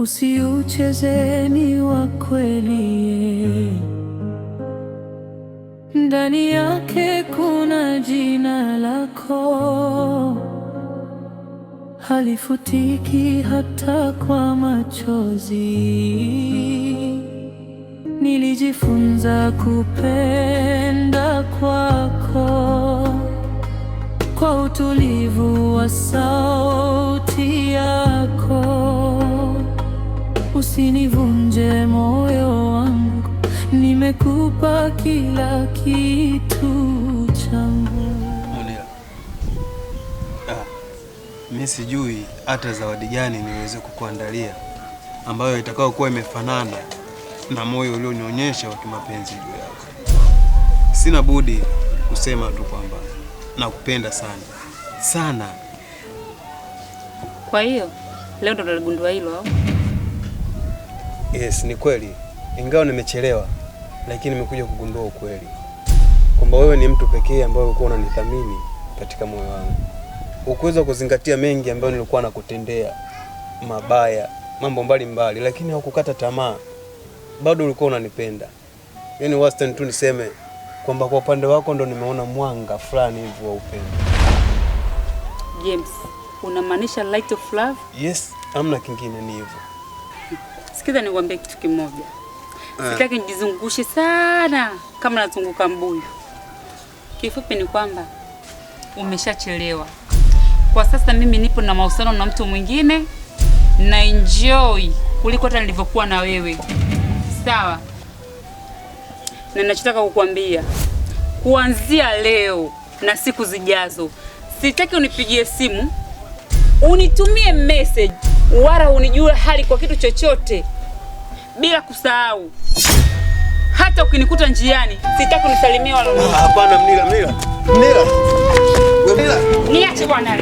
usiucheze, ni wa kweli. Ndani yake kuna jina lako, halifutiki hata kwa machozi. Nilijifunza kupenda kwako kwa utulivu wa sauti yako. Usinivunje moyo wangu, nimekupa kila kitu changu. Mimi sijui hata zawadi gani niweze kukuandalia ambayo itakao kuwa imefanana na moyo ulionionyesha wa kimapenzi juu yako. Sina budi kusema tu kwamba nakupenda sana sana. Kwa hiyo leo ndo naligundua hilo au? Yes, ni kweli. Ingawa nimechelewa, lakini nimekuja kugundua ukweli kwamba wewe ni mtu pekee ambaye ulikuwa unanithamini katika moyo wangu. Ukuweza kuzingatia mengi ambayo nilikuwa nakutendea mabaya, mambo mbalimbali, lakini haukukata tamaa. Bado ulikuwa unanipenda. Yaani wastani tu niseme kwamba kwa upande wako ndo nimeona mwanga fulani hivi wa upendo. James, unamaanisha light of love? Yes, hamna kingine, ni hivyo. Sikiza nikwambie kitu kimoja. Sitaki nijizungushe sana kama nazunguka mbuyu. Kifupi ni kwamba umeshachelewa. Kwa sasa mimi nipo na mahusiano na mtu mwingine na enjoy kuliko hata nilivyokuwa na wewe. Sawa? Na ninachotaka kukuambia, kuanzia leo na siku zijazo, sitaki unipigie simu, unitumie message, wala unijue hali kwa kitu chochote. Bila kusahau, hata ukinikuta njiani, sitaki unisalimie wala unijue. Hapana, Mnira. Niache bwana.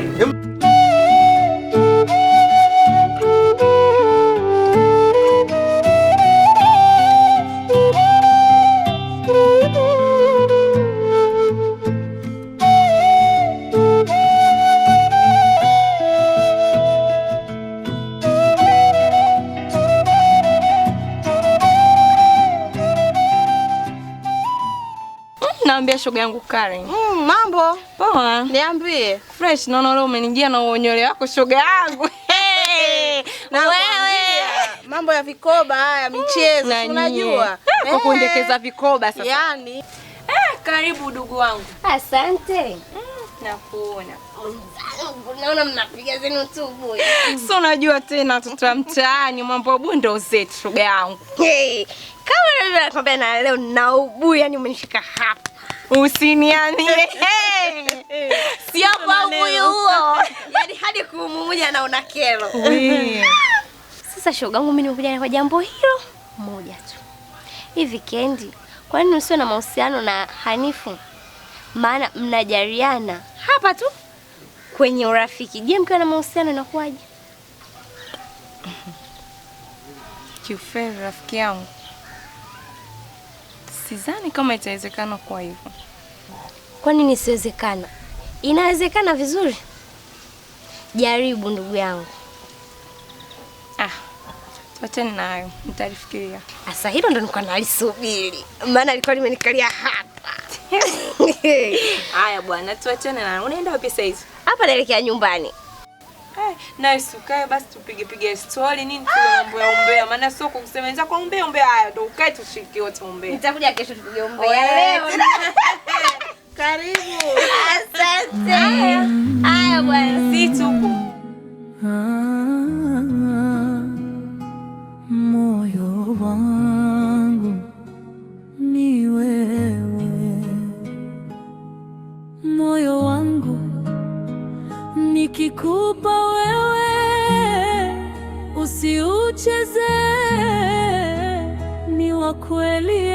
Naambia shoga yangu Karen. Mambo? Poa. Niambie. Fresh, naona leo umenijia na uonyole wako shoga yangu. Na wewe mambo ya vikoba haya, michezo, unajua. Kwa kuendekeza vikoba sasa. Yaani. Karibu ndugu wangu. Asante. Nakuona. Naona mnapiga zenu tu boy. Sio unajua tena watoto wa mtaani mambo bundo zetu shoga yangu. Kama ndio nakwambia na leo na ubu, yani umenishika hapa. Usiniambie. Sio kwa ubuyu huo. Yaani hadi kumumuja naona kero. Sasa shoga yangu, mimi nimekuja kwa jambo hilo moja tu. Hivi weekend, kwa nini usiwe na mahusiano na Hanifu? Maana mnajariana hapa tu kwenye urafiki. Je, mkiwa na mahusiano inakuwaje? Kiukweli rafiki yangu, sidhani kama itawezekana kwa hivyo. Kwa nini isiwezekana? Inawezekana vizuri. Jaribu ndugu yangu. Tuachane nayo, nitalifikiria. Sasa hilo ndo nilikuwa nalisubiri. Maana alikuwa limenikalia hapa. Haya bwana, tuachane nayo. Unaenda wapi sasa hizi? Hapa naelekea nyumbani. Na usukae basi tupige story nini tu mambo ya umbea, maana sio kusemeza kwa umbea haya ndo ukae tushike wote umbea. Nitakuja kesho tupige umbea. Leo. Karibu. Asante. Haya bwana, si tupo. Moyo wangu ni wewe. Moyo wangu nikikupa wewe, usiucheze, ni wa kweli.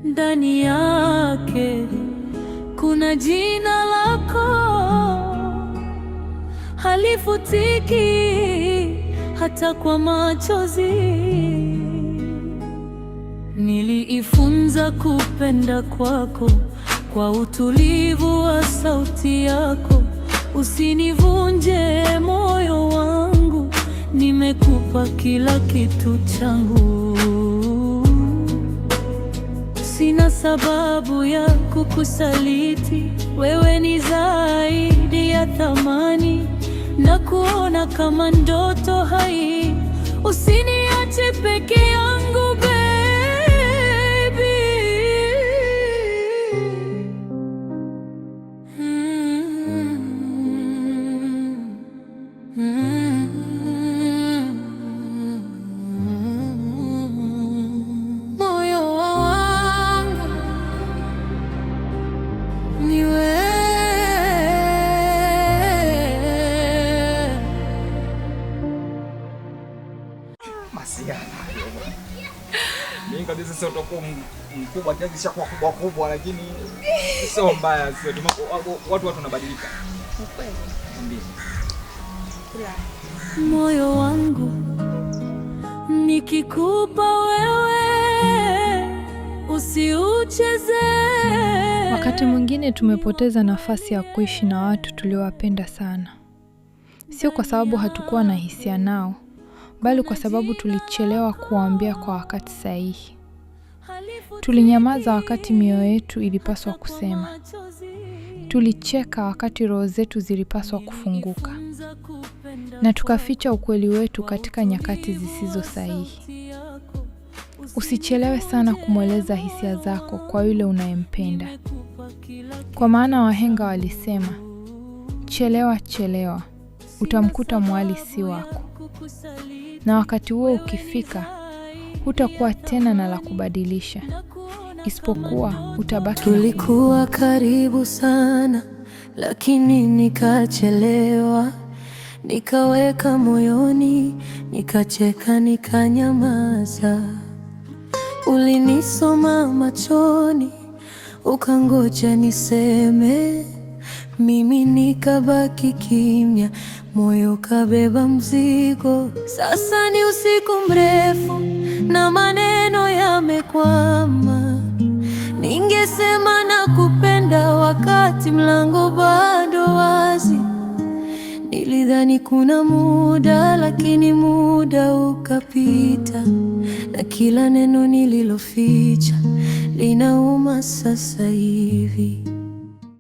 Ndani yake kuna jina lako, halifutiki hata kwa machozi. Niliifunza kupenda kwako kwa utulivu wa sauti yako. Usinivunje moyo wangu. nimekupa kila kitu changu. Sina sababu ya kukusaliti, wewe ni zaidi ya thamani, na kuona kama ndoto hai. Usiniache peke yangu baby. Moyo wangu ni wewe. Mimi kabisa sio utakuwa mkubwa kiasi cha kuwa kubwa, lakini sio mbaya, sio watu wanabadilika. Ukweli. Ndio. Moyo wangu nikikupa wewe, usiucheze. Wakati mwingine tumepoteza nafasi ya kuishi na watu tuliowapenda sana, sio kwa sababu hatukuwa na hisia nao, bali kwa sababu tulichelewa kuwaambia kwa wakati sahihi. Tulinyamaza wakati mioyo yetu ilipaswa kusema. Tulicheka wakati roho zetu zilipaswa kufunguka. Na tukaficha ukweli wetu katika nyakati zisizo sahihi. Usichelewe sana kumweleza hisia zako kwa yule unayempenda. Kwa maana wahenga walisema, chelewa, utamkuta mwali si wako. Na wakati huo ukifika, hutakuwa tena na la kubadilisha, isipokuwa utabaki. Tulikuwa karibu sana, lakini nikachelewa. Nikaweka moyoni, nikacheka, nikanyamaza. Ulinisoma machoni, ukangoja niseme. Mimi nikabaki kimya, moyo kabeba mzigo. Sasa ni usiku mrefu na maneno yamekwama. Ningesema nakupenda wakati mlango bado wazi. Nilidhani kuna muda, lakini muda ukapita, na kila neno nililoficha linauma sasa hivi.